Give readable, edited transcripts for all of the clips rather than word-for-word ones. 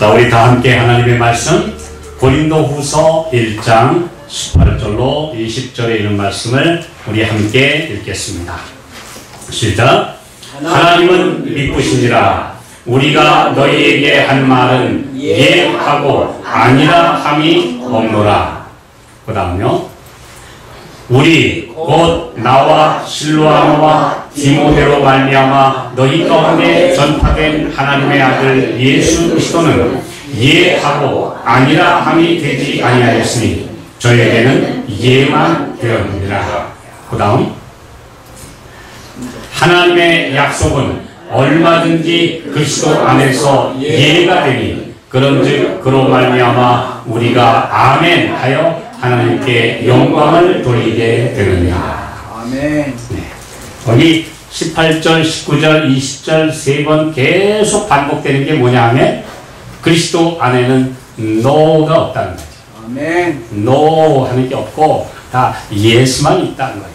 자, 우리 다 함께 하나님의 말씀 고린도후서 1장 18절로 20절에 있는 말씀을 우리 함께 읽겠습니다. 시작. 하나님은 믿으시니라. 우리가 너희에게 한 말은 예하고 아니라 함이 없노라. 그 다음요. 우리 곧 나와 실로아노와 디모데로 말미암아 너희 가운데 전파된 하나님의 아들 예수 그리스도는 예하고 아니라 함이 되지 아니하였으니 저에게는 예만 되었느니라. 그 다음. 하나님의 약속은 얼마든지 그리스도 안에서 예가 되니 그런즉 그로 말미암아 우리가 아멘 하여 하나님께 영광을 돌리게 되느냐. 아멘. 네. 여기 18절, 19절, 20절 세 번 계속 반복되는 게 뭐냐 하면 그리스도 안에는 no가 없다는 거죠. 아멘. no 하는 게 없고 다 예수만 있다는 거예요.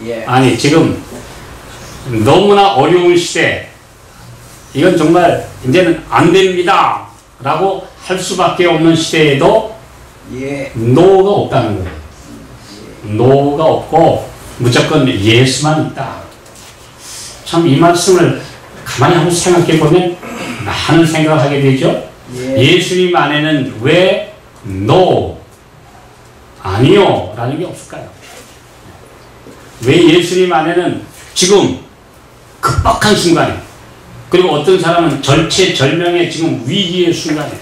예. 아니 지금 너무나 어려운 시대, 이건 정말 이제는 안 됩니다 라고 할 수밖에 없는 시대에도 예. no가 없다는 거예요. no가 없고 무조건 예수만 있다. 참 이 말씀을 가만히 한번 생각해 보면 많은 생각을 하게 되죠. 예. 예수님 안에는 왜 no, 아니요 라는 게 없을까요? 왜 예수님 안에는 지금 급박한 순간에, 그리고 어떤 사람은 절체절명의 지금 위기의 순간에,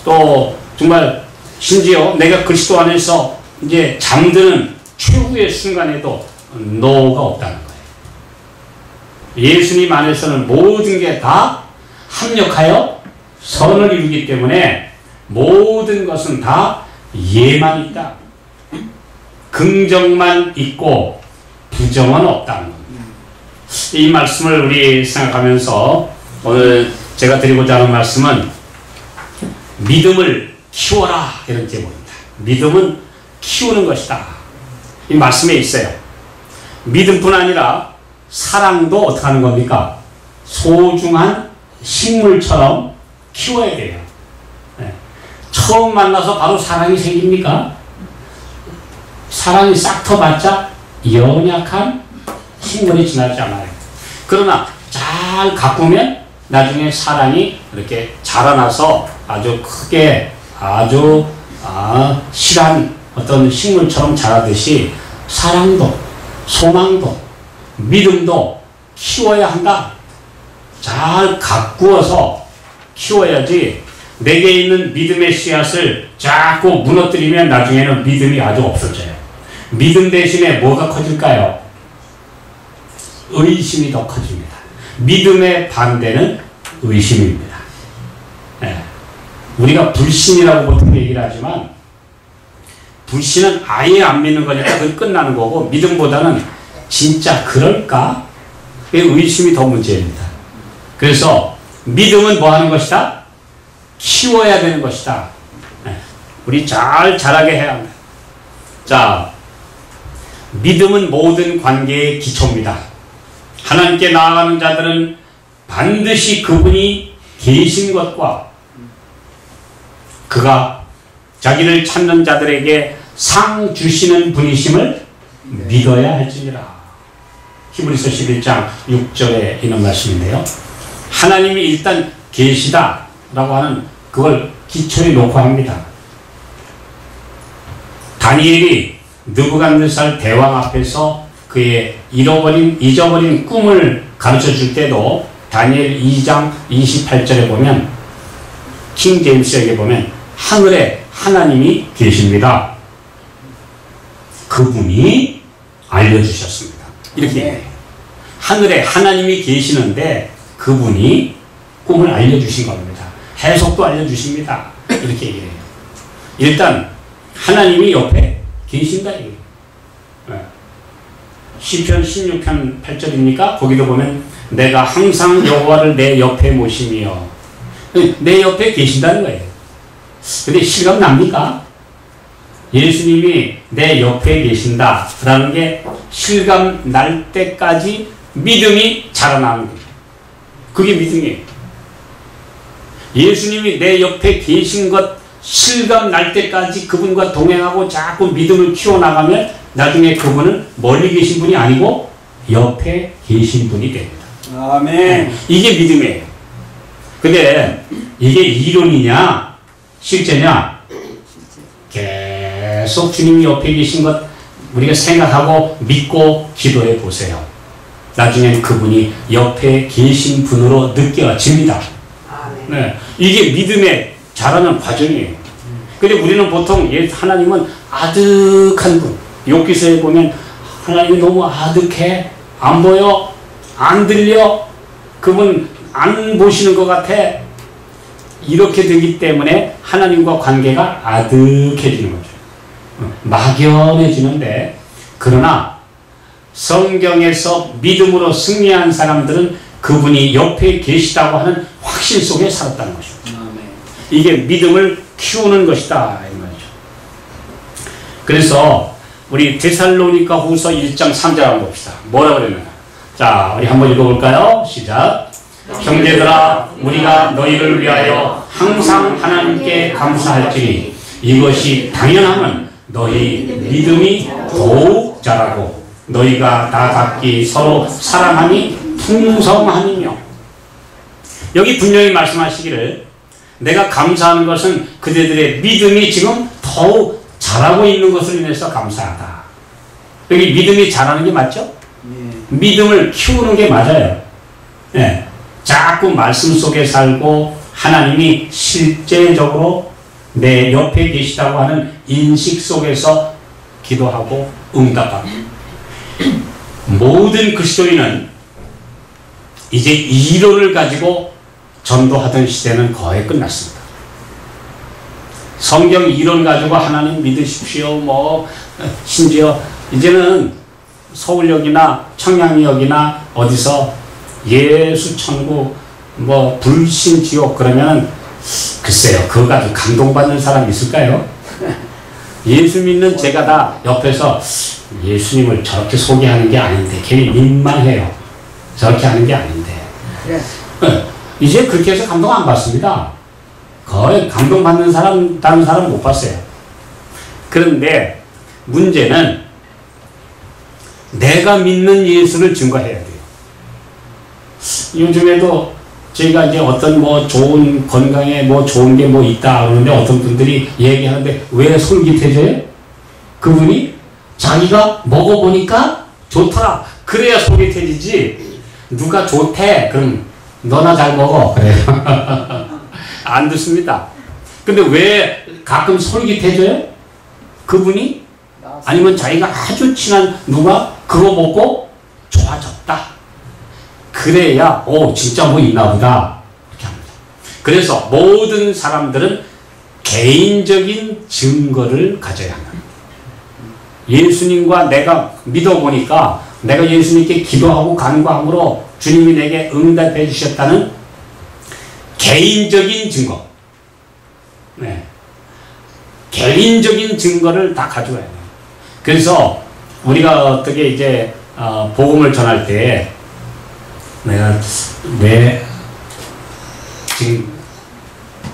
또 정말 심지어 내가 그리스도 안에서 이제 잠드는 최후의 순간에도 no가 없다는 거예요. 예수님 안에서는 모든 게 다 합력하여 선을 이루기 때문에 모든 것은 다 예만 있다. 긍정만 있고 부정은 없다는 겁니다. 이 말씀을 우리 생각하면서 오늘 제가 드리고자 하는 말씀은 믿음을 키워라 이런 제목입니다. 믿음은 키우는 것이다. 이 말씀에 있어요. 믿음뿐 아니라 사랑도 어떻게 하는 겁니까? 소중한 식물처럼 키워야 돼요. 네. 처음 만나서 바로 사랑이 생깁니까? 사랑이 싹 터봤자 연약한 식물이 지나지 않아요. 그러나 잘 가꾸면 나중에 사랑이 이렇게 자라나서 아주 크게 아주 실한 어떤 식물처럼 자라듯이 사랑도 소망도 믿음도 키워야 한다. 잘 가꾸어서 키워야지 내게 있는 믿음의 씨앗을 자꾸 무너뜨리면 나중에는 믿음이 아주 없어져요. 믿음 대신에 뭐가 커질까요? 의심이 더 커집니다. 믿음의 반대는 의심입니다. 네. 우리가 불신이라고 보통 얘기를 하지만 불신은 아예 안 믿는 거니까 그건 끝나는 거고, 믿음보다는 진짜 그럴까? 의심이 더 문제입니다. 그래서 믿음은 뭐 하는 것이다? 키워야 되는 것이다. 네. 우리 잘 자라게 해야 합니다. 자, 믿음은 모든 관계의 기초입니다. 하나님께 나아가는 자들은 반드시 그분이 계신 것과 그가 자기를 찾는 자들에게 상 주시는 분이심을 믿어야 할지니라. 히브리서 11장 6절에 있는 말씀인데요. 하나님이 일단 계시다 라고 하는 그걸 기초에 놓고 합니다. 다니엘이 느부갓네살 대왕 앞에서 그의 잊어버린 꿈을 가르쳐 줄 때도 다니엘 2장 28절에 보면, 킹 제임스에게 보면 하늘에 하나님이 계십니다. 그분이 알려주셨습니다. 이렇게 얘기해요. 하늘에 하나님이 계시는데 그분이 꿈을 알려주신 겁니다. 해석도 알려주십니다. 이렇게 얘기해요. 일단 하나님이 옆에 계신다 이거예요. 시편 16편 8절입니까? 거기도 보면 내가 항상 여호와를 내 옆에 모시며, 내 옆에 계신다는 거예요. 근데 실감 납니까? 예수님이 내 옆에 계신다라는 게 실감 날 때까지 믿음이 자라나는 거예요. 그게 믿음이에요. 예수님이 내 옆에 계신 것 실감 날 때까지 그분과 동행하고 자꾸 믿음을 키워나가면 나중에 그분은 멀리 계신 분이 아니고 옆에 계신 분이 됩니다. 아멘. 이게 믿음이에요. 근데 이게 이론이냐 실제냐, 계속 주님이 옆에 계신 것 우리가 생각하고 믿고 기도해 보세요. 나중에는 그분이 옆에 계신 분으로 느껴집니다. 네, 이게 믿음의 자라는 과정이에요. 근데 우리는 보통 하나님은 아득한 분, 욥기서에 보면 하나님이 너무 아득해, 안 보여, 안 들려, 그분 안 보시는 것 같아. 이렇게 되기 때문에 하나님과 관계가 아득해지는 거죠. 막연해지는데, 그러나 성경에서 믿음으로 승리한 사람들은 그분이 옆에 계시다고 하는 확신 속에 살았다는 것입니다. 이게 믿음을 키우는 것이다 이런 거죠. 그래서 우리 데살로니가 후서 1장 3절 한번 봅시다. 뭐라고 그랬느냐. 자, 우리 한번 읽어볼까요? 시작. 형제들아, 우리가 너희를 위하여 항상 하나님께 감사할지니 이것이 당연함은 너희 믿음이 더욱 자라고 너희가 다 각기 서로 사랑함이 풍성함이며. 여기 분명히 말씀하시기를 내가 감사하는 것은 그대들의 믿음이 지금 더욱 자라고 있는 것을 인해서 감사하다. 여기 믿음이 자라는 게 맞죠? 믿음을 키우는 게 맞아요. 네. 자꾸 말씀 속에 살고 하나님이 실제적으로 내 옆에 계시다고 하는 인식 속에서 기도하고 응답하고. 모든 그리스도인은 이제 이론을 가지고 전도하던 시대는 거의 끝났습니다. 성경 이론 가지고 하나님 믿으십시오. 심지어 이제는 서울역이나 청량역이나 어디서 예수 천국 불신 지옥 그러면 글쎄요, 그거 가지고 감동받는 사람이 있을까요? 예수 믿는 제가 다 옆에서 예수님을 저렇게 소개하는 게 아닌데 괜히 민망해요. 저렇게 하는 게 아닌데. 이제 그렇게 해서 감동 안 받습니다. 거의 감동받는 사람, 다른 사람 못 봤어요. 그런데 문제는 내가 믿는 예수를 증거해야 돼요. 요즘에도 저희가 이제 어떤 좋은 건강에 좋은 게 있다 그러는데 어떤 분들이 얘기하는데 왜 솔깃해져요? 그분이 자기가 먹어보니까 좋더라. 그래야 솔깃해지지. 누가 좋대. 그럼 너나 잘 먹어. 그래요. 안 듣습니다. 근데 왜 가끔 솔깃해져요? 그분이? 아니면 자기가 아주 친한 누가 그거 먹고 좋아졌다. 그래야 진짜 있나 보다. 이렇게 합니다. 그래서 모든 사람들은 개인적인 증거를 가져야 합니다. 예수님과 내가 믿어보니까 내가 예수님께 기도하고 간구함으로 주님이 내게 응답해 주셨다는 개인적인 증거. 네. 개인적인 증거를 다 가져와야 돼요. 그래서 우리가 어떻게 이제 복음을 전할 때 내가 왜 지금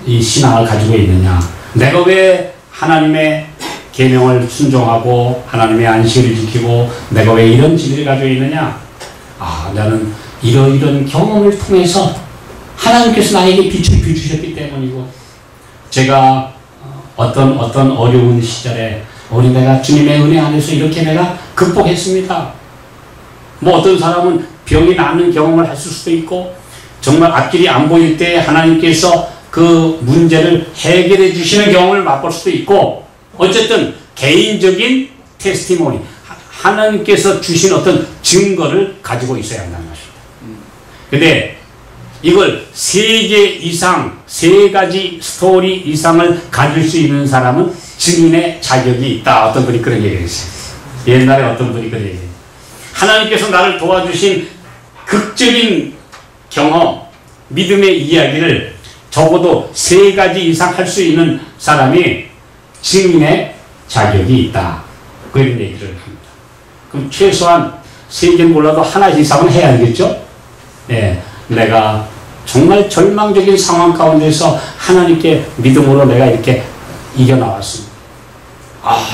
이 신앙을 가지고 있느냐, 내가 왜 하나님의 계명을 순종하고 하나님의 안식을 지키고 내가 왜 이런 지혜를 가지고 있느냐. 나는 이런 경험을 통해서 하나님께서 나에게 빛을 비추셨기 때문이고, 제가 어떤 어려운 시절에 내가 주님의 은혜 안에서 이렇게 내가 극복했습니다. 어떤 사람은 병이 낫는 경험을 했을 수도 있고, 정말 앞길이 안 보일 때 하나님께서 그 문제를 해결해 주시는 경험을 맛볼 수도 있고, 어쨌든 개인적인 테스티모니, 하나님께서 주신 어떤 증거를 가지고 있어야 한다는 것입니다. 근데 이걸 3개 이상, 3가지 스토리 이상을 가질 수 있는 사람은 증인의 자격이 있다. 어떤 분이 그런 얘기를 했어요. 옛날에 어떤 분이 그런 얘기를. 하나님께서 나를 도와주신 극적인 경험, 믿음의 이야기를 적어도 3가지 이상 할 수 있는 사람이 증인의 자격이 있다. 그런 얘기를 합니다. 그럼 최소한 3개는 몰라도 하나 이상은 해야 되겠죠? 네, 내가 정말 절망적인 상황 가운데서 하나님께 믿음으로 내가 이렇게 이겨나왔습니다.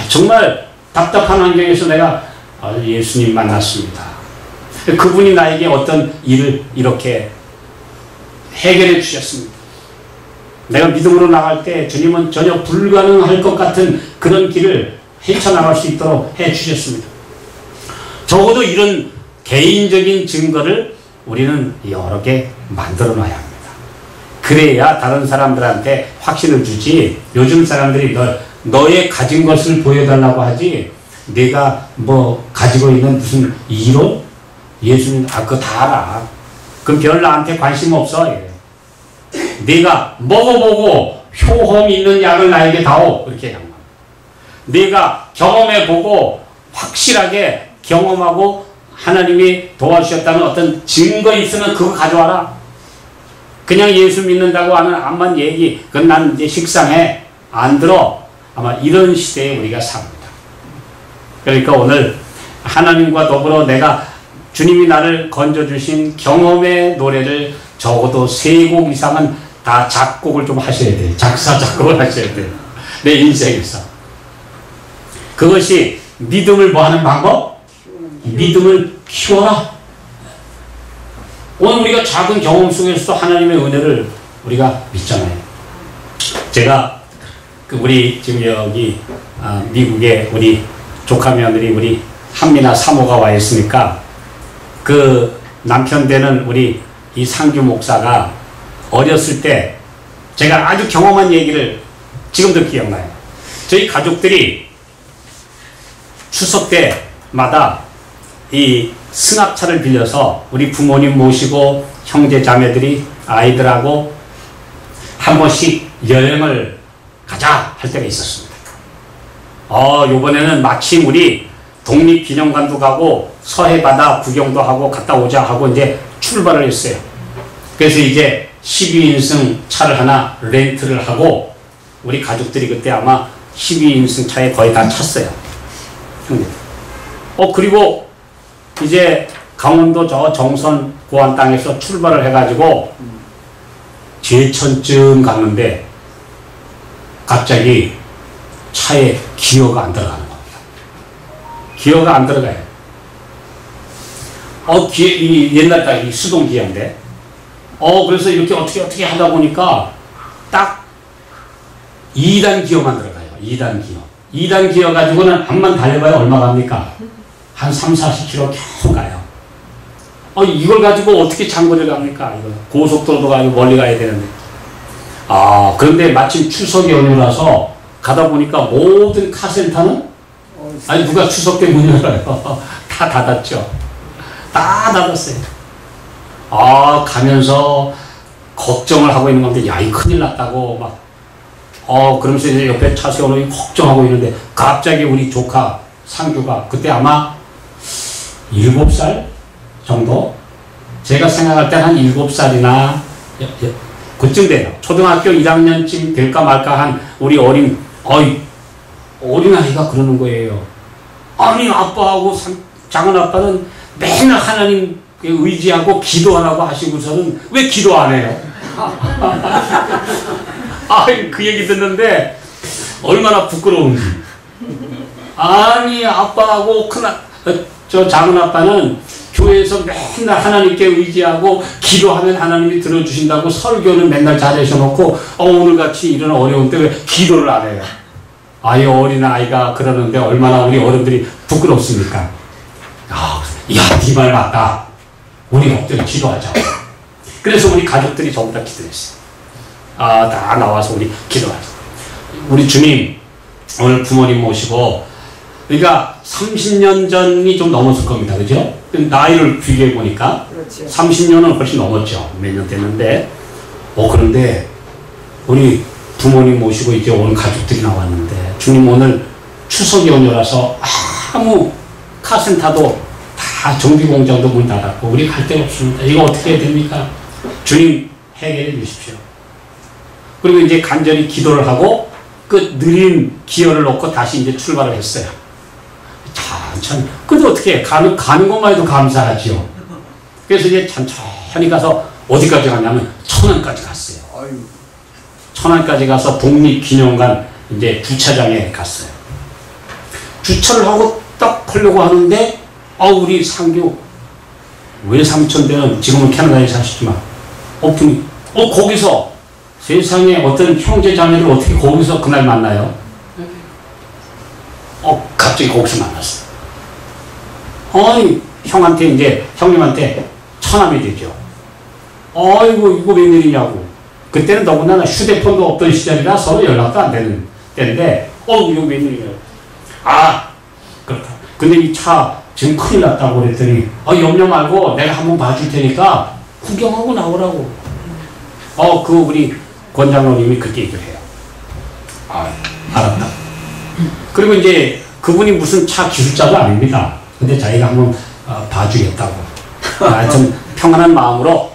정말 답답한 환경에서 내가 예수님 만났습니다. 그분이 나에게 어떤 일을 이렇게 해결해 주셨습니다. 내가 믿음으로 나갈 때 주님은 전혀 불가능할 것 같은 그런 길을 헤쳐나갈 수 있도록 해 주셨습니다. 적어도 이런 개인적인 증거를 우리는 여러 개 만들어 놔야 합니다. 그래야 다른 사람들한테 확신을 주지. 요즘 사람들이 너의 가진 것을 보여달라고 하지, 내가 뭐 가지고 있는 무슨 이론? 예수님 그거 다 알아. 그럼 별 나한테 관심 없어. 네가 먹어보고 효험 있는 약을 나에게 다오. 그렇게 양말. 네가 경험해보고 확실하게 경험하고 하나님이 도와주셨다는 어떤 증거 있으면 그거 가져와라. 그냥 예수 믿는다고 하는 암만 얘기, 그건 난 이제 식상해. 안 들어. 아마 이런 시대에 우리가 삽니다. 그러니까 오늘 하나님과 더불어 내가 주님이 나를 건져주신 경험의 노래를 적어도 3곡 이상은 다 작곡을 좀 하셔야 돼요. 작사, 작곡을 하셔야 돼요. 내 인생에서. 그것이 믿음을 뭐 하는 방법? 믿음을 키워라. 오늘 우리가 작은 경험 속에서도 하나님의 은혜를 우리가 믿잖아요. 제가 우리 지금 여기 미국에 우리 조카 며느리 우리 한미나 사모가 와 있으니까 그 남편 되는 우리 이 상규 목사가 어렸을 때 제가 아주 경험한 얘기를 지금도 기억나요. 저희 가족들이 추석 때마다 이 승합차를 빌려서 우리 부모님 모시고 형제 자매들이 아이들하고 한 번씩 여행을 가자 할 때가 있었습니다. 요번에는 마침 우리 독립기념관도 가고 서해바다 구경도 하고 갔다 오자 하고 이제 출발을 했어요. 그래서 이제 12인승 차를 하나 렌트를 하고 우리 가족들이 그때 아마 12인승 차에 거의 다 찼어요. 그리고 이제 강원도 저 정선 고안 땅에서 출발을 해가지고 제천쯤 갔는데 갑자기 차에 기어가 안 들어가는 겁니다. 기어가 안 들어가요. 이 옛날 딱 이 수동 기어인데. 그래서 이렇게 어떻게 하다 보니까 딱 2단 기어만 들어가요. 2단 기어. 2단 기어 가지고는 암만 달려봐야 얼마 갑니까? 한 30-40km 겨우 가요. 이걸 가지고 어떻게 장거리를 갑니까? 이거 고속도로도 가고 멀리 가야 되는데. 그런데 마침 추석 연휴라서 가다 보니까 모든 카센터는 누가 추석 때 문 열어요. 다 닫았죠. 다 닫았어요. 가면서 걱정을 하고 있는 건데, 이 큰일 났다고 막. 그러면서 이제 옆에 차 세워놓고 걱정하고 있는데, 갑자기 우리 조카 상규가 그때 아마 7살 정도? 제가 생각할 때는 한 7살이나 그쯤 돼요. 초등학교 1학년쯤 될까 말까 한 우리 어린아이가 그러는 거예요. 아니, 아빠하고 작은 아빠는 맨날 하나님께 의지하고 기도하라고 하시고서는 왜 기도 안 해요? 그 얘기 듣는데 얼마나 부끄러운지. 아니, 아빠하고 작은 아빠는 교회에서 맨날 하나님께 의지하고 기도하면 하나님이 들어주신다고 설교는 맨날 잘하셔놓고 오늘같이 이런 어려운 때 왜 기도를 안 해요? 이 어린아이가 그러는데 얼마나 우리 어른들이 부끄럽습니까? 네 말 맞다. 우리 엎드려 기도하자. 그래서 우리 가족들이 전부 다 기도했어요. 다 나와서 우리 기도하자. 우리 주님 오늘 부모님 모시고, 그러니까 30년 전이 좀 넘었을 겁니다. 그죠? 나이를 비교해 보니까 그렇죠. 30년은 훨씬 넘었죠. 몇 년 됐는데. 그런데 우리 부모님 모시고 이제 오늘 가족들이 나왔는데, 주님 오늘 추석 연휴라서 아무 카센터도 다 정비공장도 문 닫았고 우리 갈 데가 없습니다. 이거 어떻게 해야 됩니까? 주님 해결해 주십시오. 그리고 이제 간절히 기도를 하고 그 느린 기어를 놓고 다시 이제 출발을 했어요. 천천히. 근데 어떻게 해? 가는 것만 해도 감사하지요. 그래서 이제 천천히 가서 어디까지 갔냐면 천안까지 갔어요. 아유. 천안까지 가서 독립기념관 이제 주차장에 갔어요. 주차를 하고 딱 하려고 하는데 우리 상규 외삼촌들은 지금은 캐나다에 사시지만 분이 거기서 세상에 어떤 형제 자매를 어떻게 거기서 그날 만나요? 갑자기 거기서 만났어요. 형한테 이제 형님한테 처남이 되죠. 아이고 이거 웬일이냐고. 그때는 너무나 휴대폰도 없던 시절이라 서로 연락도 안 되는 때인데 이거 웬일이냐고. 그렇다. 근데 이 차 지금 큰일 났다고 그랬더니 염려 말고 내가 한번 봐줄 테니까 구경하고 나오라고. 우리 권장로님이 그렇게 얘기를 해요. 알았다. 그리고 이제 그분이 무슨 차 기술자도 아닙니다. 근데 자기가 한번 봐주겠다고. 하여튼 평안한 마음으로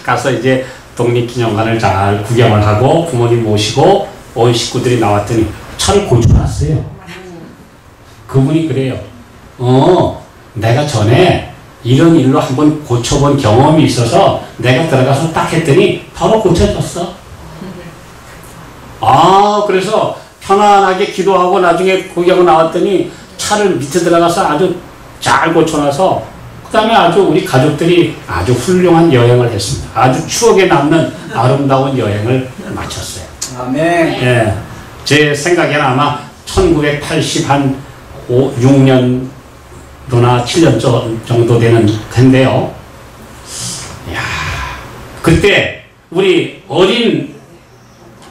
가서 이제 독립기념관을 잘 구경을 하고 부모님 모시고 온 식구들이 나왔더니 차를 고쳐놨어요. 그분이 그래요. 내가 전에 이런 일로 한번 고쳐본 경험이 있어서 내가 들어가서 딱 했더니 바로 고쳐졌어. 그래서 편안하게 기도하고 나중에 구경 나왔더니 차를 밑에 들어가서 아주 잘 고쳐놔서 그 다음에 아주 우리 가족들이 아주 훌륭한 여행을 했습니다. 아주 추억에 남는 아름다운 여행을 마쳤어요. 아멘. 예, 제 생각에는 아마 1986년도나 7년 정도 되는 텐데요. 그때 우리 어린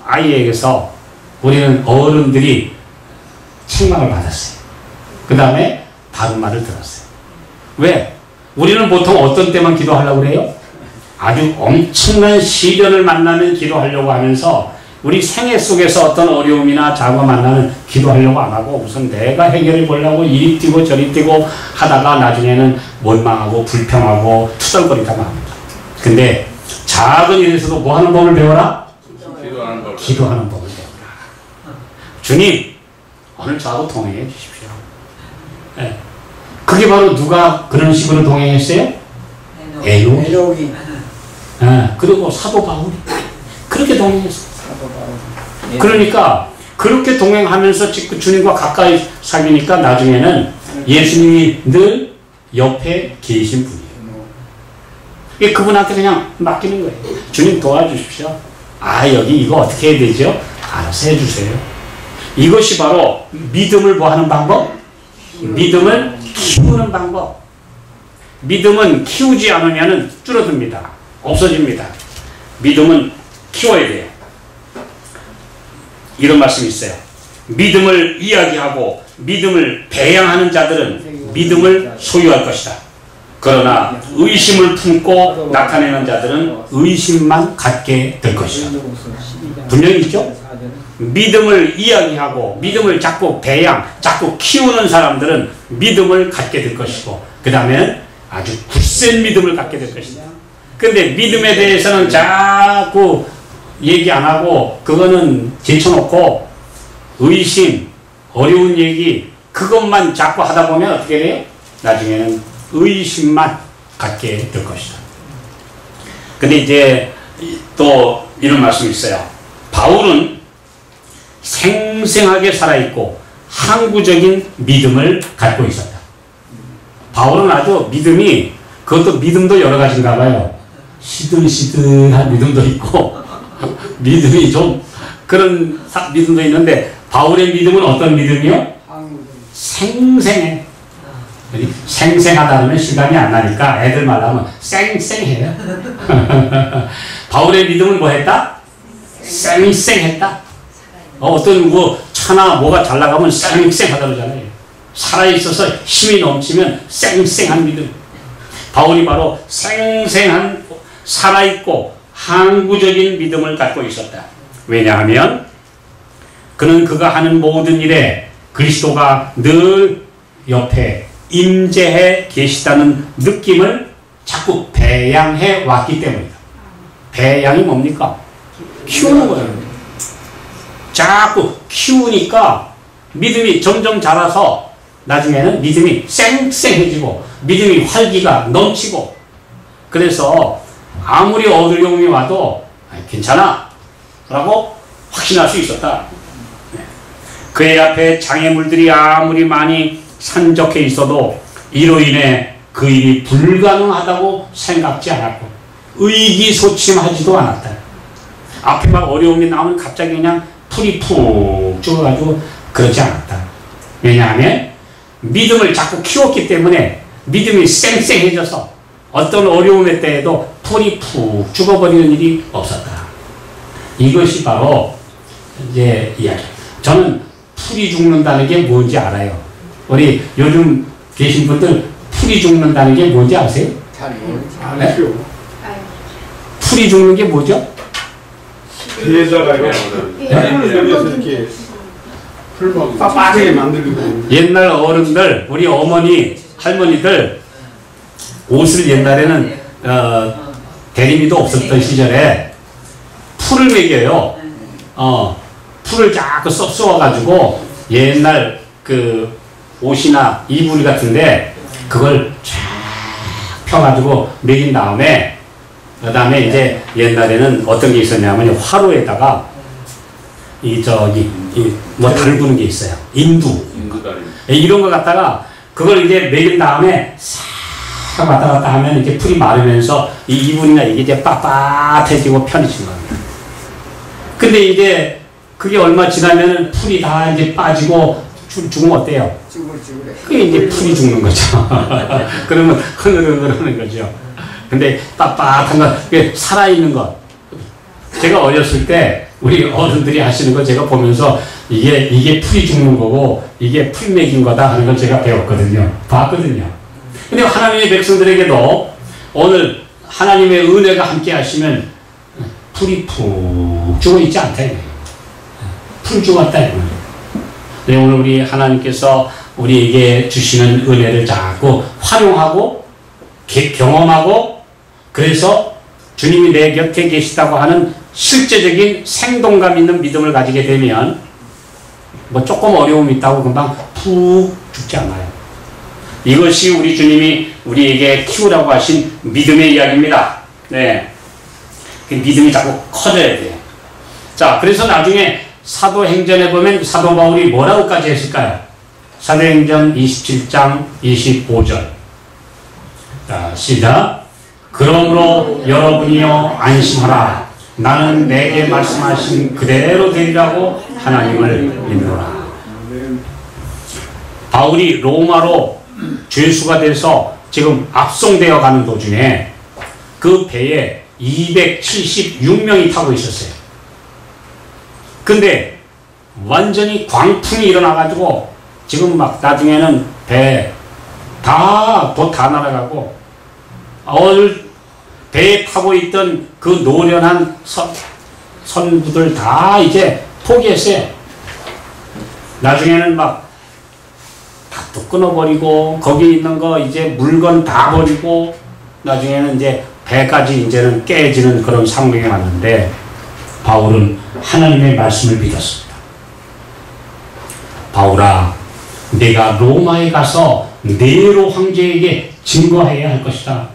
아이에게서 우리는 어른들이 책망을 받았어요. 그 다음에 바른 말을 들었어요. 왜? 우리는 보통 어떤 때만 기도하려고 그래요? 아주 엄청난 시련을 만나면 기도하려고 하면서 우리 생애 속에서 어떤 어려움이나 자고 만나는 기도하려고 안 하고 우선 내가 해결해 보려고 이리 뛰고 저리 뛰고 하다가 나중에는 원망하고 불평하고 투덜거리다가 합니다. 근데 작은 일에서도 뭐 하는 법을 배워라? 기도하는 법을 배워라. 주님, 오늘 저하고 동행해 주십시오. 네. 그게 바로 누가 그런 식으로 동행했어요? 에녹이. 그리고 사도 바울이 그렇게 동행했어요. 그러니까 그렇게 동행하면서 주님과 가까이 사귀니까 나중에는 예수님이 늘 옆에 계신 분이에요. 그분한테 그냥 맡기는 거예요. 주님 도와주십시오. 여기 이거 어떻게 해야 되죠? 알아서 해주세요. 이것이 바로 믿음을 뭐 하는 방법? 믿음을 키우는 방법. 믿음은 키우지 않으면 줄어듭니다. 없어집니다. 믿음은 키워야 돼요. 이런 말씀이 있어요. 믿음을 이야기하고 믿음을 배양하는 자들은 믿음을 소유할 것이다. 그러나 의심을 품고 나타내는 자들은 의심만 갖게 될 것이다. 분명히 있죠? 믿음을 이야기하고 믿음을 자꾸 배양, 자꾸 키우는 사람들은 믿음을 갖게 될 것이고 그 다음에는 아주 굳센 믿음을 갖게 될 것이다. 근데 믿음에 대해서는 자꾸 얘기 안 하고 그거는 제쳐놓고 의심, 어려운 얘기 그것만 자꾸 하다 보면 어떻게 돼요? 나중에는 의심만 갖게 될 것이다. 근데 이제 또 이런 말씀이 있어요. 바울은 생생하게 살아있고 항구적인 믿음을 갖고 있었다. 바울은 아주 믿음이 그것도 믿음도 여러 가지인가 봐요. 시들시들한 믿음도 있고 믿음이 좀 그런 믿음도 있는데 바울의 믿음은 어떤 믿음이요? 생생해. 생생하다면 시간이 안 나니까 애들 말로 하면 쌩쌩해요. 바울의 믿음은 뭐 했다? 쌩쌩했다. 어떤 뭐 차나 뭐가 잘 나가면 쌩쌩하다 그러잖아요. 살아있어서 힘이 넘치면 쌩쌩한 믿음. 바울이 바로 생생한 살아있고 항구적인 믿음을 갖고 있었다. 왜냐하면 그는 그가 하는 모든 일에 그리스도가 늘 옆에 임재해 계시다는 느낌을 자꾸 배양해 왔기 때문이다. 배양이 뭡니까? 키우는 거예요. 자꾸 키우니까 믿음이 점점 자라서 나중에는 믿음이 쌩쌩해지고 믿음이 활기가 넘치고 그래서 아무리 어려움이 와도 괜찮아 라고 확신할 수 있었다. 그의 앞에 장애물들이 아무리 많이 산적해 있어도 이로 인해 그 일이 불가능하다고 생각지 않았고 의기소침하지도 않았다. 앞에 막 어려움이 나오면 갑자기 그냥 풀이 푹 죽어가지고 그러지 않았다. 왜냐하면 믿음을 자꾸 키웠기 때문에 믿음이 쌩쌩해져서 어떤 어려움의 때에도 풀이 푹 죽어버리는 일이 없었다. 이것이 바로 이제 이야기. 저는 풀이 죽는다는 게 뭔지 알아요. 우리 요즘 계신 분들 풀이 죽는다는 게 뭔지 아세요? 잘 네? 풀이 죽는 게 뭐죠? 배에다가요. 이렇게 풀막 빠지게 만들고. 옛날 어른들, 우리 어머니, 할머니들 옷을 옛날에는 대리미도 없었던 시절에 풀을 먹여요. 풀을 자꾸 쏘아가지고 옛날 그 옷이나 이불 같은데 그걸 쫙 펴가지고 먹인 다음에 그 다음에 이제 옛날에는 어떤 게 있었냐면 화로에다가 뭐 달구는 게 있어요. 인두 이런 거 갖다가 그걸 이제 먹인 다음에 싹 왔다 갔다 하면 이렇게 풀이 마르면서 이 이불이나 이게 이제 빳빳해지고 편해진 겁니다. 근데 이제 그게 얼마 지나면은 풀이 다 이제 빠지고 죽으면 어때요? 쭈글쭈글해. 그게 이제 풀이 죽는 거죠. 그러면 흐느흐느하는 거죠. 근데 빳빳한 거, 살아있는 것. 제가 어렸을 때 우리 어른들이 하시는 거 제가 보면서 이게 풀이 죽는 거고 이게 풀 먹인 거다 하는 걸 제가 배웠거든요. 봤거든요. 근데 하나님의 백성들에게도 오늘 하나님의 은혜가 함께 하시면 풀이 푹 죽어 있지 않다 이거예요. 풀 죽었다 이거예요. 네, 오늘 우리 하나님께서 우리에게 주시는 은혜를 자꾸 활용하고 경험하고 그래서 주님이 내 곁에 계시다고 하는 실제적인 생동감 있는 믿음을 가지게 되면 뭐 조금 어려움이 있다고 금방 푹 죽지 않아요. 이것이 우리 주님이 우리에게 키우라고 하신 믿음의 이야기입니다. 네, 그 믿음이 자꾸 커져야 돼요. 자, 그래서 나중에 사도행전에 보면 사도 바울이 뭐라고까지 했을까요? 사도행전 27장 25절. 자, 시작. 그러므로 여러분이여 안심하라. 나는 내게 말씀하신 그대로 되리라고 하나님을 믿노라. 바울이 로마로 죄수가 돼서 지금 압송되어 가는 도중에 그 배에 276명이 타고 있었어요. 근데 완전히 광풍이 일어나가지고 지금 막 나중에는 배 다 날아가고 배에 타고 있던 그 노련한 선부들 다 이제 포기했어요. 나중에는 막 다 또 끊어버리고 거기 있는 거 이제 물건 다 버리고 나중에는 이제 배까지 이제는 깨지는 그런 상황이 왔는데 바울은 하나님의 말씀을 믿었습니다. 바울아, 내가 로마에 가서 네로 황제에게 증거해야 할 것이다.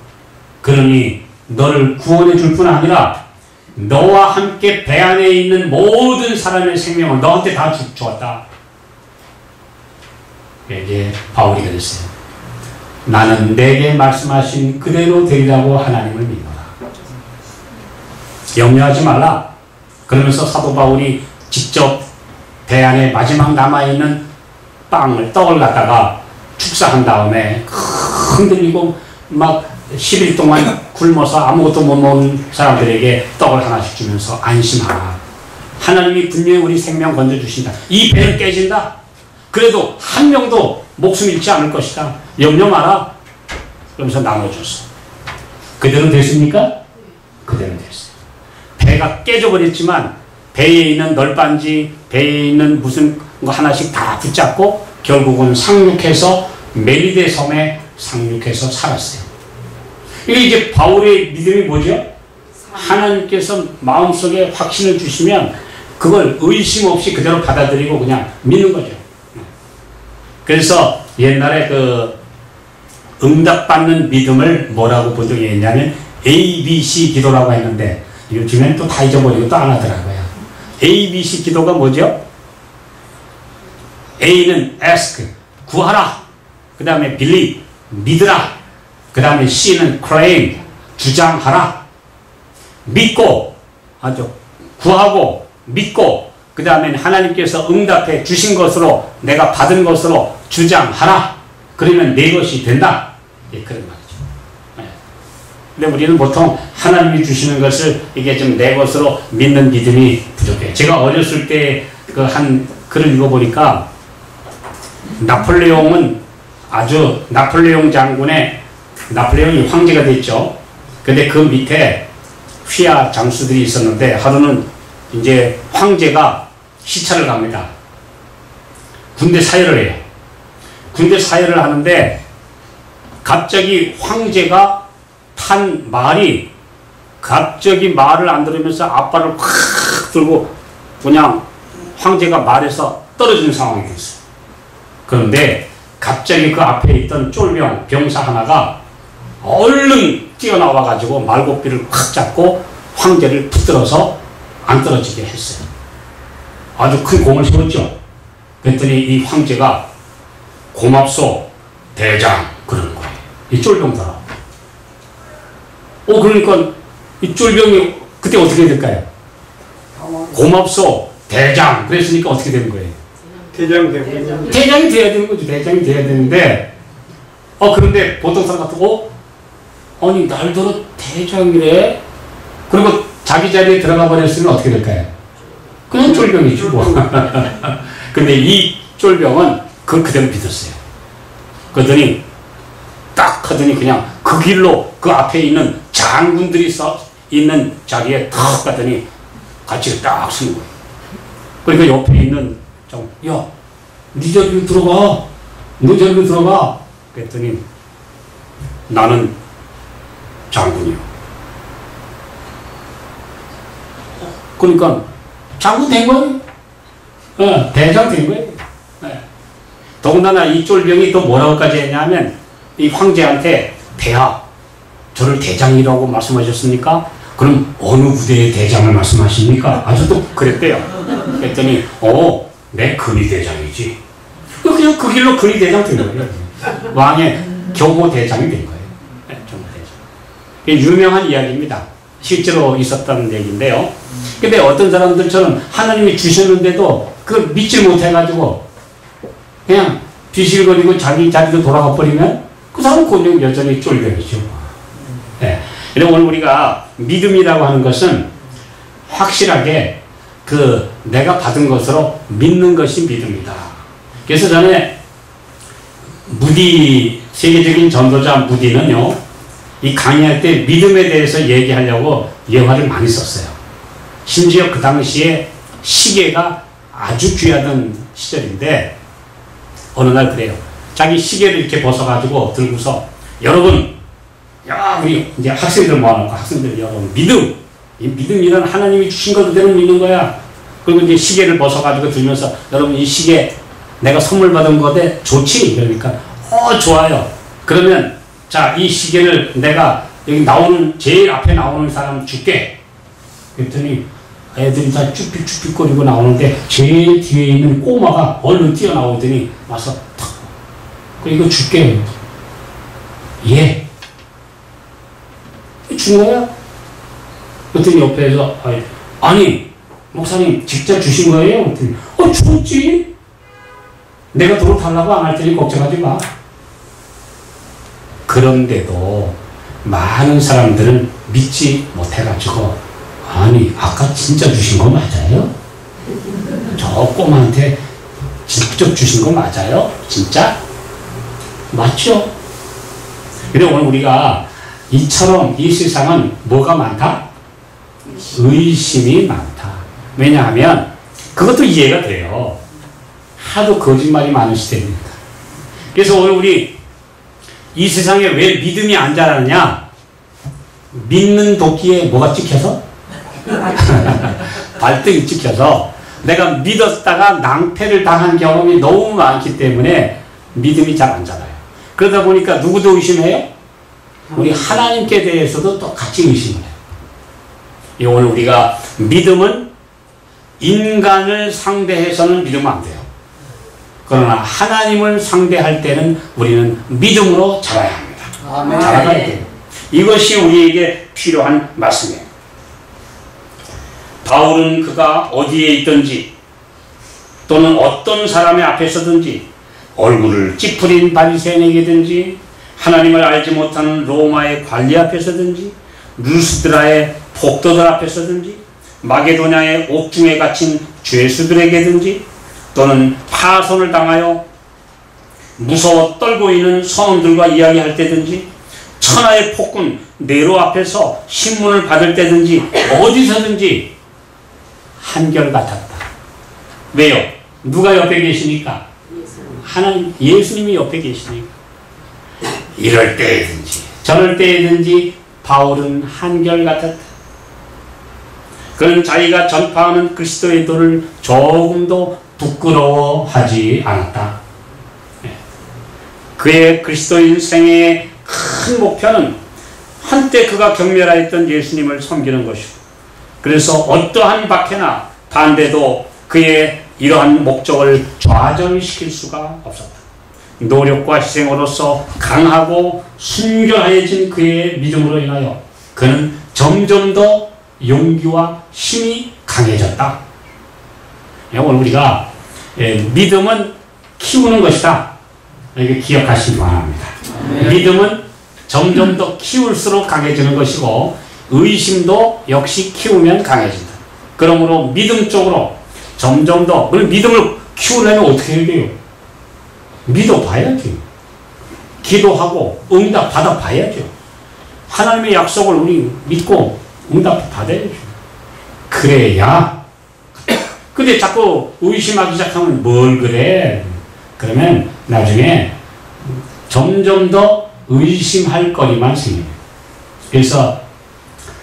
그러니 너를 구원해 줄 뿐 아니라 너와 함께 배 안에 있는 모든 사람의 생명을 너한테 다 주었다. 이제 바울이 그랬어요. 나는 내게 말씀하신 그대로 되리라고 하나님을 믿노라. 염려하지 말라. 그러면서 사도 바울이 직접 배 안에 마지막 남아있는 떡을 갖다가 축사한 다음에 흔들리고 막 10일 동안 굶어서 아무것도 못 먹는 사람들에게 떡을 하나씩 주면서 안심하라. 하나님이 분명히 우리 생명 건져주신다. 이 배는 깨진다. 그래도 한 명도 목숨 잃지 않을 것이다. 염려 마라. 그러면서 나눠줬어. 그대로 됐습니까? 그대로 됐어요. 배가 깨져버렸지만 배에 있는 널빤지, 배에 있는 무슨 거 하나씩 다 붙잡고 결국은 상륙해서 멜리데 섬에 상륙해서 살았어요. 이게 바울의 믿음이 뭐죠? 하나님께서 마음속에 확신을 주시면 그걸 의심 없이 그대로 받아들이고 그냥 믿는 거죠. 그래서 옛날에 그 응답받는 믿음을 뭐라고 본 적이 있냐면 A, B, C 기도라고 했는데 요즘엔 또 다 잊어버리고 또 안 하더라고요. A, B, C 기도가 뭐죠? A는 ask, 구하라. 그 다음에 believe, 믿으라. 그 다음에 C는 claim, 주장하라. 믿고, 구하고, 믿고, 그 다음에 하나님께서 응답해 주신 것으로 내가 받은 것으로 주장하라. 그러면 내 것이 된다. 예, 그런 말이죠. 예. 근데 우리는 보통 하나님이 주시는 것을 이게 좀 내 것으로 믿는 믿음이 부족해요. 제가 어렸을 때 그 한 글을 읽어보니까 나폴레옹은 나폴레옹 나폴레옹이 황제가 됐죠. 근데 그 밑에 휘하 장수들이 있었는데 하루는 이제 황제가 시찰을 갑니다. 군대 사열을 해요. 군대 사열을 하는데 갑자기 황제가 탄 말이 갑자기 말을 안 들으면서 앞발을 확 들고 그냥 황제가 말에서 떨어진 상황이 됐어요. 그런데 갑자기 그 앞에 있던 병사 하나가 얼른 뛰어나와 가지고 말고삐를 확 잡고 황제를 붙들어서 안 떨어지게 했어요. 아주 큰 공을 세웠죠. 그랬더니 이 황제가 고맙소 대장 그러는 거예요. 이 쫄병들아. 그러니까 이 쫄병이 그때 어떻게 될까요? 고맙소 대장 그랬으니까 어떻게 되는 거예요? 대장이 되고 대장이 돼야 되는 거죠. 대장이 돼야 되는데 그런데 보통 사람 같은 아니 날더러 대장이래. 그리고 자기 자리에 들어가 버렸으면 어떻게 될까요? 그냥 쫄병이죠 뭐. 근데 이 쫄병은 그대로 믿었어요. 그러더니 딱 하더니 그냥 그 길로 그 앞에 있는 장군들이 있는 자리에 탁 가더니 같이 딱 쓰는 거예요. 그러니까 옆에 있는 야, 네 자리로 들어가. 너 자리로 들어가. 그랬더니 나는 장군이요. 그러니까 장군 된 거예요. 대장 된 거예요. 더군다나 이 쫄병이 또 뭐라고까지 했냐면 이 황제한테 저를 대장이라고 말씀하셨습니까? 그럼 어느 부대의 대장을 말씀하십니까? 아주 또 그랬대요. 그랬더니 내 근위 대장이지. 그냥 그 길로 근위 대장 된 거예요. 왕의 경호 대장이 된 거예요. 경호 대장. 이게 유명한 이야기입니다. 실제로 있었던 얘기인데요. 근데 어떤 사람들처럼 하나님이 주셨는데도 그걸 믿지 못해가지고 그냥 비실거리고 자기 자리로 돌아가 버리면 그 사람은 그냥 여전히 쫄병이죠. 네. 그래서 오늘 우리가 믿음이라고 하는 것은 확실하게 내가 받은 것으로 믿는 것이 믿음이다. 그래서 전에 세계적인 전도자 무디는요, 이 강의할 때 믿음에 대해서 얘기하려고 예화를 많이 썼어요. 심지어 그 당시에 시계가 아주 귀하던 시절인데 어느 날 그래요. 자기 시계를 이렇게 벗어가지고 들고서 여러분, 우리 이제 학생들 모아놓고 학생들 여러분 이 믿음이란 하나님이 주신 거 그대로 믿는 거야. 그리고 이제 시계를 벗어가지고 들면서 여러분 이 시계 내가 선물 받은 거대 좋지? 그러니까 좋아요. 그러면 자, 이 시계를 내가 여기 제일 앞에 나오는 사람 줄게. 그랬더니 애들이 다 쭈삣쭈삣거리고 나오는데 제일 뒤에 있는 꼬마가 얼른 뛰어나오더니 와서 탁. 이거 줄게. 예. 준 거야? 그랬더니 옆에서 아니 목사님 직접 주신 거예요? 그랬더니 줬지. 내가 돈 달라고 안 할 테니 걱정하지 마. 그런데도 많은 사람들은 믿지 못해가지고 아니 아까 진짜 주신 거 맞아요? 저 꼬마한테 직접 주신 거 맞아요? 진짜? 맞죠? 근데 오늘 우리가 이처럼 이 세상은 뭐가 많다? 의심이 많다. 왜냐하면 그것도 이해가 돼요. 하도 거짓말이 많으시 때문입니다. 그래서 오늘 우리 이 세상에 왜 믿음이 안 자라느냐? 믿는 도끼에 뭐가 찍혀서? 발등이 찍혀서 내가 믿었다가 낭패를 당한 경험이 너무 많기 때문에 믿음이 잘 안 자라요. 그러다 보니까 누구도 의심해요? 우리 하나님께 대해서도 또 같이 의심을 해요. 오늘 우리가 믿음은 인간을 상대해서는 믿으면 안 돼요. 그러나 하나님을 상대할 때는 우리는 믿음으로 자라야 합니다. 아멘. 자라가야 돼요. 이것이 우리에게 필요한 말씀이에요. 바울은 그가 어디에 있든지 또는 어떤 사람의 앞에 서든지 얼굴을 찌푸린 바리새인에게든지 하나님을 알지 못하는 로마의 관리 앞에 서든지 루스드라의 폭도들 앞에 서든지 마게도냐의 옥중에 갇힌 죄수들에게든지 또는 파손을 당하여 무서워 떨고 있는 선원들과 이야기할 때든지 천하의 폭군 네로 앞에서 신문을 받을 때든지 어디서든지 한결같았다. 왜요? 누가 옆에 계시니까? 하나님, 예수님이 옆에 계시니까. 이럴 때든지 저럴 때든지 바울은 한결같았다. 그는 자기가 전파하는 그리스도의 도를 조금도 부끄러워하지 않았다. 그의 그리스도인 생애의 큰 목표는 한때 그가 경멸하였던 예수님을 섬기는 것이고, 그래서 어떠한 박해나 반대도 그의 이러한 목적을 좌절시킬 수가 없었다. 노력과 희생으로서 강하고 순결해진 그의 믿음으로 인하여 그는 점점 더 용기와 힘이 강해졌다. 오늘 우리가 믿음은 키우는 것이다. 이렇게 기억하시기 바랍니다. 믿음은 점점 더 키울수록 강해지는 것이고 의심도 역시 키우면 강해진다. 그러므로 믿음 쪽으로 점점 더 믿음을 키우려면 어떻게 해야 돼요? 믿어봐야지. 기도하고 응답 받아봐야죠. 하나님의 약속을 우리 믿고 응답 받아야죠. 그래야. 근데 자꾸 의심하기 시작하면 뭘 그래? 그러면 나중에 점점 더 의심할 거리만 생깁니다. 그래서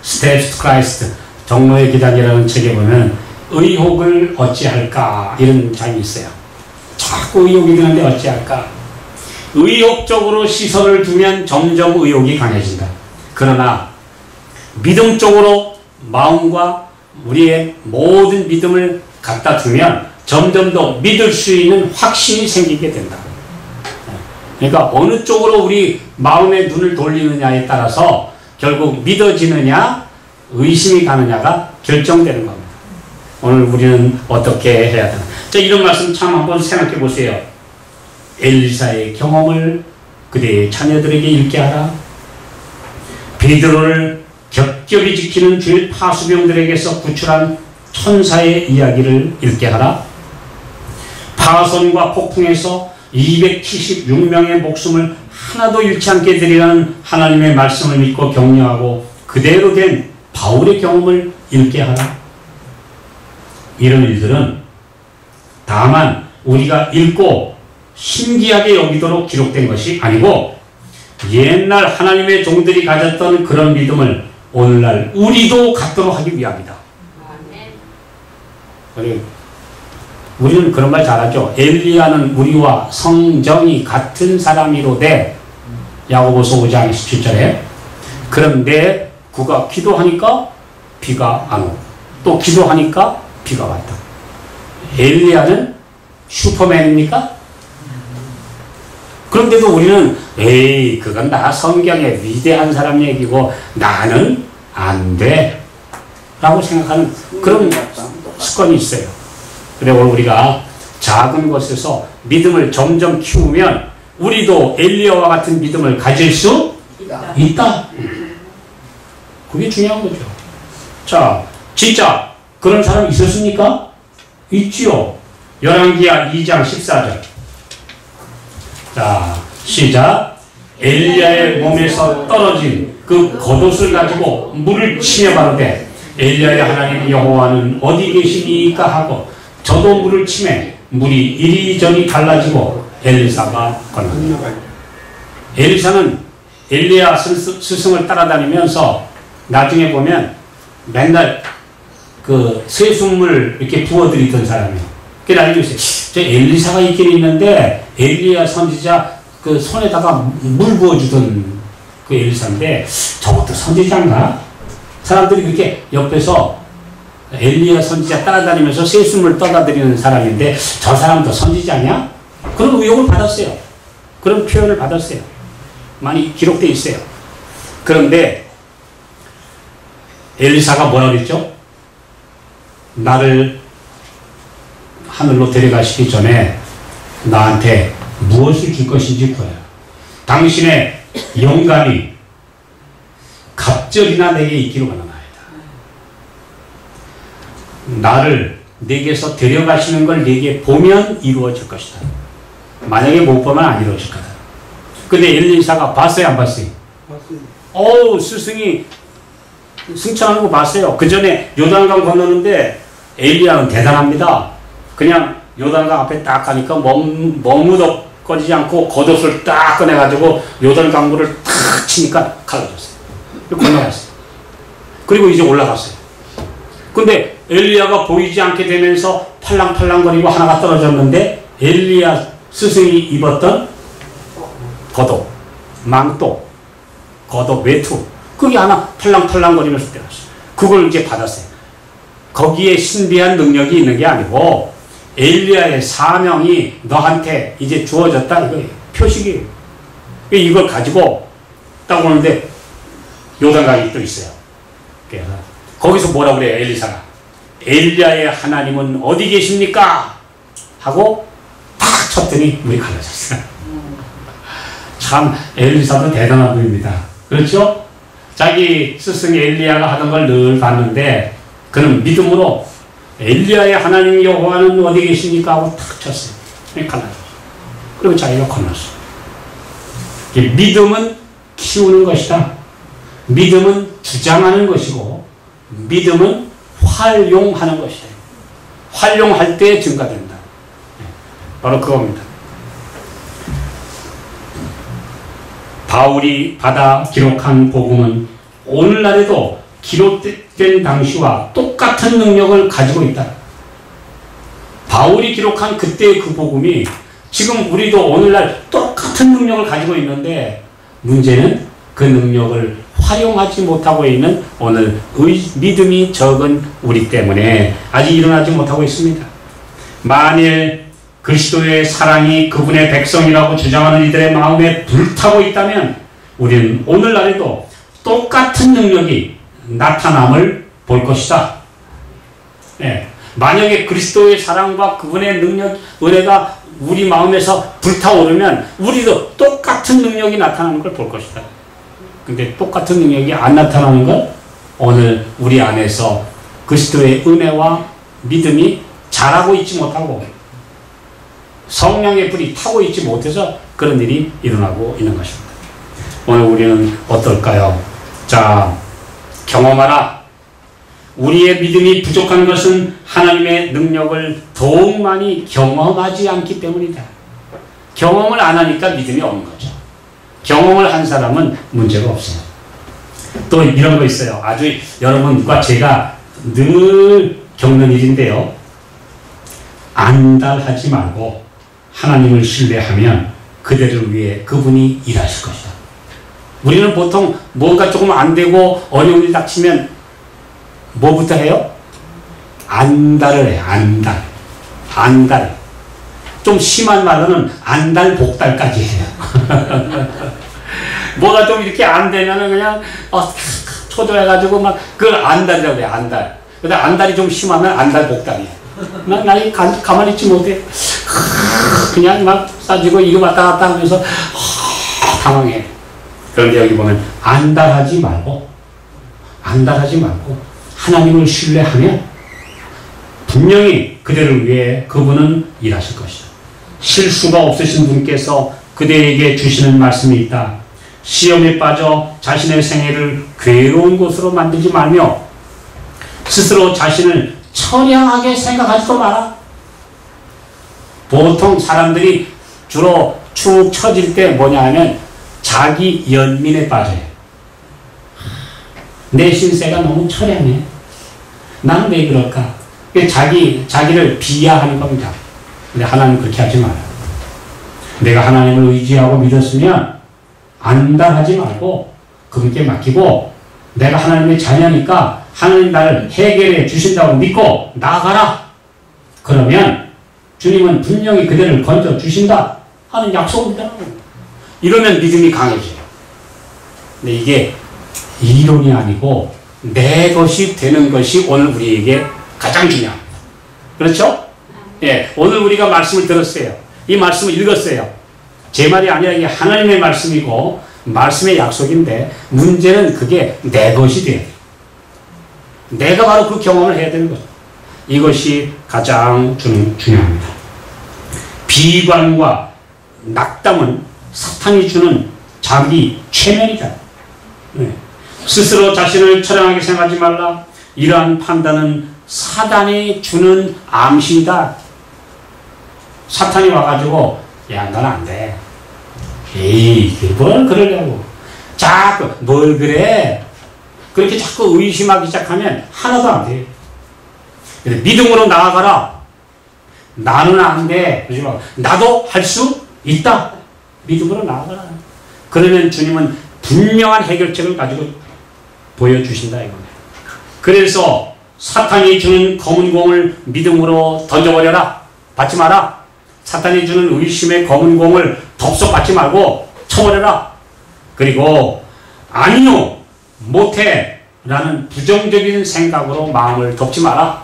Steps to Christ, 정로의 계단이라는 책에 보면 의혹을 어찌할까 이런 장이 있어요. 자꾸 의혹이 드는데 어찌할까? 의혹적으로 시선을 두면 점점 의혹이 강해진다. 그러나 믿음 쪽으로 마음과 우리의 모든 믿음을 갖다 두면 점점 더 믿을 수 있는 확신이 생기게 된다. 그러니까 어느 쪽으로 우리 마음의 눈을 돌리느냐에 따라서 결국 믿어지느냐 의심이 가느냐가 결정되는 겁니다. 오늘 우리는 어떻게 해야 되나? 자, 이런 말씀 참 한번 생각해 보세요. 엘리사의 경험을 그대의 자녀들에게 읽게 하라. 베드로를 겹겹이 지키는 주일 파수병들에게서 구출한 천사의 이야기를 읽게 하라. 파손과 폭풍에서 276명의 목숨을 하나도 잃지 않게 드리라는 하나님의 말씀을 믿고 격려하고 그대로 된 바울의 경험을 읽게 하라. 이런 일들은 다만 우리가 읽고 신기하게 여기도록 기록된 것이 아니고 옛날 하나님의 종들이 가졌던 그런 믿음을 오늘날 우리도 갖도록 하기 위함이다. 우리는 그런 말 잘하죠. 엘리야는 우리와 성정이 같은 사람이로되, 야고보서 5장 17절에. 그런데 그가 기도하니까 비가 안 오고 또 기도하니까 비가 왔다. 엘리야는 슈퍼맨입니까? 그런데도 우리는 에이 그건 다 성경의 위대한 사람 얘기고 나는 안 돼 라고 생각하는 그런 습관이 있어요. 그래 오늘 우리가 작은 것에서 믿음을 점점 키우면 우리도 엘리야와 같은 믿음을 가질 수 있다. 그게 중요한 거죠. 자, 진짜 그런 사람 있었습니까? 있지요. 열왕기하 2장 14절. 자, 시작. 엘리야의 몸에서 떨어진 그 겉옷을 가지고 물을 치며 바르되 엘리야의 하나님 여호와는 어디 계시니까 하고 저도 물을 치매 물이 이리저리 갈라지고 엘리사가 건너니라. 엘리사는 엘리야 스승을 따라다니면서 나중에 보면 맨날 그 쇠순물 이렇게 부어드리던 사람이에요. 그게 알고 있어요. 저 엘리사가 있긴 있는데 엘리야 선지자 그 손에다가 물 부어주던 그 엘리사인데 저것도 선지자인가? 사람들이 그렇게 옆에서 엘리야 선지자 따라다니면서 세수물 떠다드리는 사람인데 저 사람도 선지자냐? 그런 의혹을 받았어요. 그런 표현을 받았어요. 많이 기록되어 있어요. 그런데 엘리사가 뭐라 그랬죠? 나를 하늘로 데려가시기 전에 나한테 무엇을 줄 것인지 구해라. 당신의 영감이 갑절이나 내게 있기를 원하나이다. 나를 내게서 데려가시는 걸 내게 보면 이루어질 것이다. 만약에 못 보면 안 이루어질 거다. 근데 엘리사가 봤어요, 안 봤어요? 봤어요. 스승이 승천하는 거 봤어요. 그 전에 요단강 건너는데 엘리야는 대단합니다. 그냥 요단강 앞에 딱 가니까 머무덕거리지 않고 겉옷을 딱 꺼내가지고 요단강물을 탁 치니까 갈라졌어요. 건너갔어요. 그리고 이제 올라갔어요. 근데 엘리야가 보이지 않게 되면서 팔랑팔랑거리고 하나가 떨어졌는데 엘리야 스승이 입었던 겉옷, 망토, 겉옷, 외투 그게 하나 팔랑팔랑거리면서 떼었어요. 그걸 이제 받았어요. 거기에 신비한 능력이 있는 게 아니고 엘리야의 사명이 너한테 이제 주어졌다 이거예요. 표식이에요. 이걸 가지고 딱 오는데 요단강이 또 있어요. 그래서 거기서 뭐라고 그래요, 엘리사가? 엘리야의 하나님은 어디 계십니까? 하고 탁 쳤더니 물이 갈라졌어요. 참 엘리사도 대단한 분입니다. 그렇죠? 자기 스승 엘리야가 하던 걸 늘 봤는데 그는 믿음으로 엘리야의 하나님 여호와는 어디 계십니까? 하고 탁 쳤어요. 갈라졌어요. 그리고 자기가 건넜어요. 믿음은 키우는 것이다. 믿음은 주장하는 것이고 믿음은 활용하는 것이다. 활용할 때 증가된다. 바로 그겁니다. 바울이 받아 기록한 복음은 오늘날에도 기록된 당시와 똑같은 능력을 가지고 있다. 바울이 기록한 그때의 그 복음이 지금 우리도 오늘날 똑같은 능력을 가지고 있는데 문제는 그 능력을 활용하지 못하고 있는 오늘 믿음이 적은 우리 때문에 아직 일어나지 못하고 있습니다. 만일 그리스도의 사랑이 그분의 백성이라고 주장하는 이들의 마음에 불타고 있다면 우리는 오늘날에도 똑같은 능력이 나타남을 볼 것이다. 예. 만약에 그리스도의 사랑과 그분의 능력, 은혜가 우리 마음에서 불타오르면 우리도 똑같은 능력이 나타나는 걸 볼 것이다. 근데 똑같은 능력이 안 나타나는 건 오늘 우리 안에서 그리스도의 은혜와 믿음이 자라고 있지 못하고 성령의 불이 타고 있지 못해서 그런 일이 일어나고 있는 것입니다. 오늘 우리는 어떨까요? 자, 경험하라. 우리의 믿음이 부족한 것은 하나님의 능력을 더욱 많이 경험하지 않기 때문이다. 경험을 안 하니까 믿음이 없는 거죠. 경험을 한 사람은 문제가 없어요. 또 이런 거 있어요. 아주 여러분과 제가 늘 겪는 일인데요. 안달하지 말고 하나님을 신뢰하면 그대를 위해 그분이 일하실 것이다. 우리는 보통 뭔가 조금 안 되고 어려운 일 닥치면 뭐부터 해요? 안달을 해요. 안달. 좀 심한 말로는 안달복달까지 해요. 뭐가 좀 이렇게 안 되면은 그냥 초조해가지고 막 그걸 안달이라고 해요. 안달. 근데 안달이 좀 심하면 안달복달이에요. 나 가만히 있지 못해. 그냥 막 싸지고 이거 왔다 갔다 하면서 당황해. 그런데 여기 보면 안달하지 말고 하나님을 신뢰하면 분명히 그대를 위해 그분은 일하실 것이다. 실수가 없으신 분께서 그대에게 주시는 말씀이 있다. 시험에 빠져 자신의 생애를 괴로운 곳으로 만들지 말며 스스로 자신을 처량하게 생각하지도 마라. 보통 사람들이 주로 축 처질 때 뭐냐 하면 자기 연민에 빠져요. 내 신세가 너무 처량해. 나는 왜 그럴까? 자기를 비하하는 겁니다. 근데 하나님 그렇게 하지 마라. 내가 하나님을 의지하고 믿었으면 안달하지 말고 그분께 맡기고 내가 하나님의 자녀니까 하나님 나를 해결해 주신다고 믿고 나아가라. 그러면 주님은 분명히 그대를 건져 주신다 하는 약속입니다. 이러면 믿음이 강해져요. 근데 이게 이론이 아니고 내 것이 되는 것이 오늘 우리에게 가장 중요합니다. 그렇죠? 예, 오늘 우리가 말씀을 들었어요. 이 말씀을 읽었어요. 제 말이 아니라 이게 하나님의 말씀이고 말씀의 약속인데 문제는 그게 내 것이 돼야 돼요. 내가 바로 그 경험을 해야 되는 거죠. 이것이 가장 중요합니다. 비관과 낙담은 사탄이 주는 자기 최면이다. 네. 스스로 자신을 처량하게 생각하지 말라. 이러한 판단은 사단이 주는 암시이다. 사탄이 와가지고 야, 넌 안 돼. 에이, 뭘 그러려고. 자꾸 뭘 그래. 그렇게 자꾸 의심하기 시작하면 하나도 안 돼. 믿음으로 나아가라. 나는 안 돼. 그러지 마. 나도 할 수 있다. 믿음으로 나아가라. 그러면 주님은 분명한 해결책을 가지고 보여주신다 이겁니다. 그래서 사탄이 주는 검은 공을 믿음으로 던져버려라. 받지 마라. 사탄이 주는 의심의 검은 공을 덥석 받지 말고 쳐버려라. 그리고 아니요, 못해 라는 부정적인 생각으로 마음을 덮지 마라.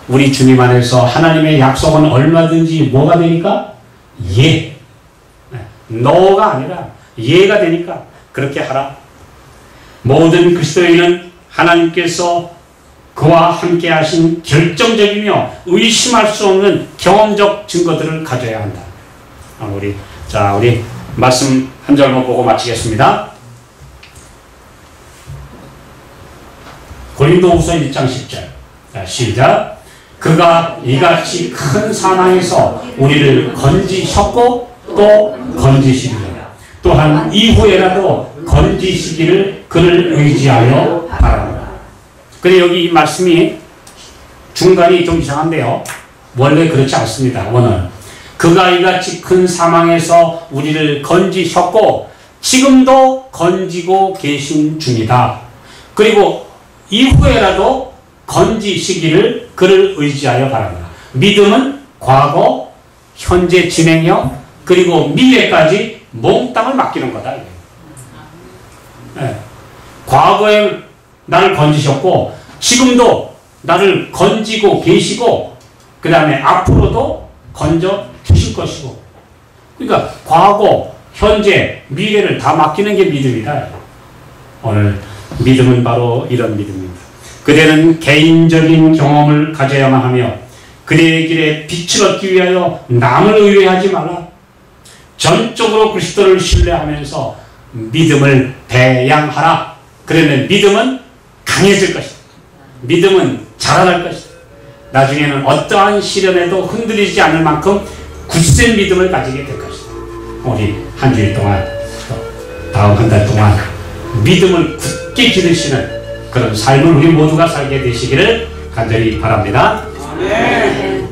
우리 주님 안에서 하나님의 약속은 얼마든지 뭐가 되니까? 예. 너가 아니라 예가 되니까 그렇게 하라. 모든 그리스도인은 하나님께서 그와 함께 하신 결정적이며 의심할 수 없는 경험적 증거들을 가져야 한다. 우리 말씀 한 절만 보고 마치겠습니다. 고린도후서 1장 10절. 자, 시작. 그가 이같이 큰 사망에서 우리를 건지셨고 또 건지시리라. 또한 이후에라도 건지시기를 그를 의지하여 바랍니다. 근데 여기 이 말씀이 중간이 좀 이상한데요. 원래 그렇지 않습니다. 오늘 그가 이같이 큰 사망에서 우리를 건지셨고 지금도 건지고 계신 중이다. 그리고 이후에라도 건지시기를 그를 의지하여 바랍니다. 믿음은 과거, 현재 진행형, 그리고 미래까지 몽땅을 맡기는 거다. 네. 과거에 나를 건지셨고 지금도 나를 건지고 계시고 그 다음에 앞으로도 건져 주실 것이고, 그러니까 과거, 현재, 미래를 다 맡기는 게 믿음이다. 오늘 믿음은 바로 이런 믿음입니다. 그대는 개인적인 경험을 가져야만 하며 그대의 길에 빛을 얻기 위하여 남을 의뢰하지 말라. 전적으로 그리스도를 신뢰하면서 믿음을 배양하라. 그러면 믿음은 강해질 것이다. 믿음은 자라날 것이다. 나중에는 어떠한 시련에도 흔들리지 않을 만큼 굳센 믿음을 가지게 될 것이다. 우리 한 주일 동안, 다음 한 달 동안 믿음을 굳게 기르시는 그런 삶을 우리 모두가 살게 되시기를 간절히 바랍니다. 아멘.